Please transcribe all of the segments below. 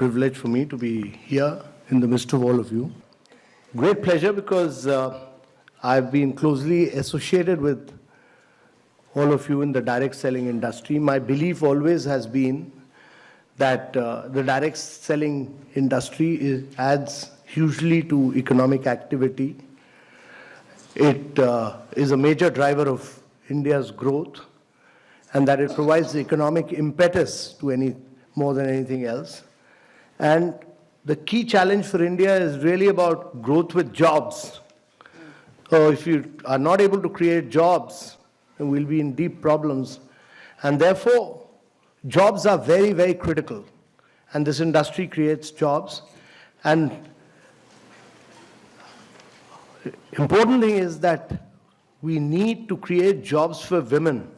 privilege for me to be here in the midst of all of you. Great pleasure because I've been closely associated with all of you in the direct selling industry. My belief always has been that the direct selling industry adds hugely to economic activity. It is a major driver of India's growth, and that it provides the economic impetus to more than anything else. And the key challenge for India is really about growth with jobs. So if you are not able to create jobs, then we'll be in deep problems. And therefore, jobs are very, very critical. And this industry creates jobs. And important thing is that we need to create jobs for women.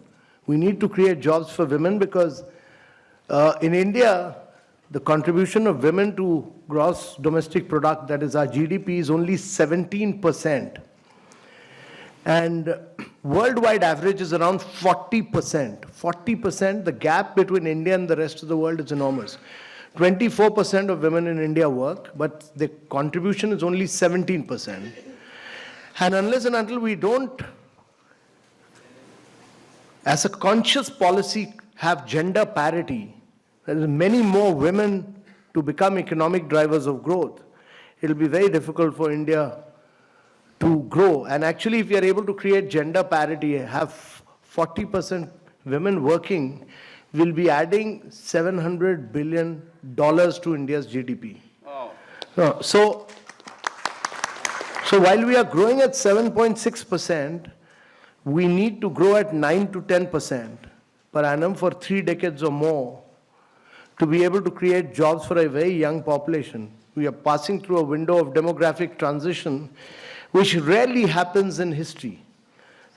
We need to create jobs for women because in India, the contribution of women to gross domestic product, that is our GDP, is only 17%. And worldwide average is around 40%. 40%, the gap between India and the rest of the world is enormous. 24% of women in India work, but the contribution is only 17%. And unless and until we don't, as a conscious policy, have gender parity, there is many more women to become economic drivers of growth, it will be very difficult for India to grow. And actually, if we are able to create gender parity, have 40% women working, we'll be adding $700 billion to India's GDP. Oh. So while we are growing at 7.6%, we need to grow at 9 to 10% per annum for 3 decades or more to be able to create jobs for a very young population. We are passing through a window of demographic transition, which rarely happens in history.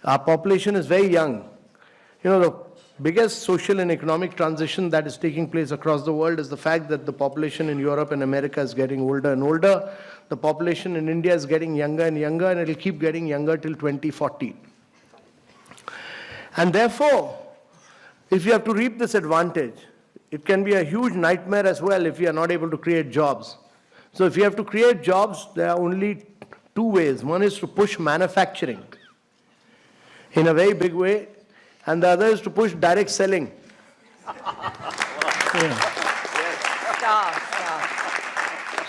Our population is very young. You know, the biggest social and economic transition that is taking place across the world is the fact that the population in Europe and America is getting older and older. The population in India is getting younger and younger, and it will keep getting younger till 2040. And therefore, if you have to reap this advantage, it can be a huge nightmare as well if you are not able to create jobs. So if you have to create jobs, there are only 2 ways. One is to push manufacturing in a very big way, and the other is to push direct selling.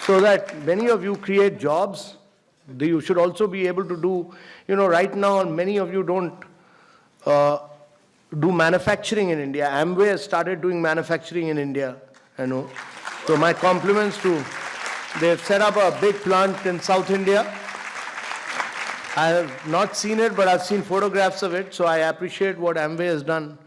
So that many of you create jobs. You should also be able to do, right now many of you don't do manufacturing in India. Amway has started doing manufacturing in India, I know. So my compliments to, they've set up a big plant in South India. I have not seen it, but I've seen photographs of it, so I appreciate what Amway has done.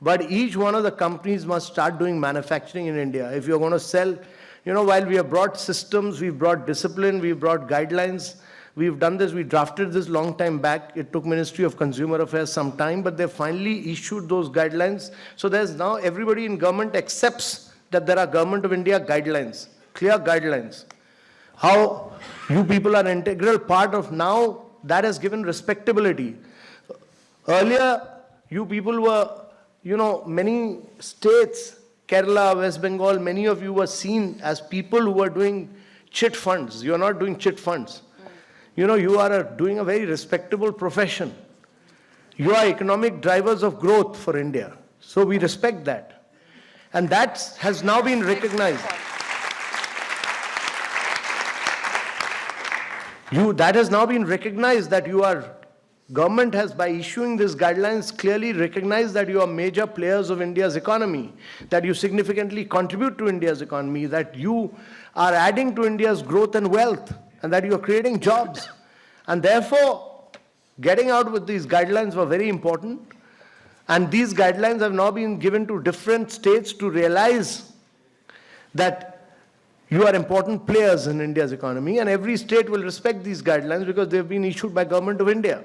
But each one of the companies must start doing manufacturing in India. If you're going to sell, while we have brought systems, we've brought discipline, we've brought guidelines, we've done this, we drafted this long time back. It took Ministry of Consumer Affairs some time, but they finally issued those guidelines. So there's now everybody in government accepts that there are Government of India guidelines, clear guidelines. How you people are an integral part of now, that has given respectability. Earlier, you people were, many states, Kerala, West Bengal, many of you were seen as people who were doing chit funds. You are not doing chit funds. You are doing a very respectable profession. You are economic drivers of growth for India. So we respect that. And that has now been recognized. That has now been recognized that government has, by issuing these guidelines, clearly recognized that you are major players of India's economy, that you significantly contribute to India's economy, that you are adding to India's growth and wealth, and that you are creating jobs. And therefore, getting out with these guidelines were very important. And these guidelines have now been given to different states to realize that you are important players in India's economy, and every state will respect these guidelines because they've been issued by Government of India.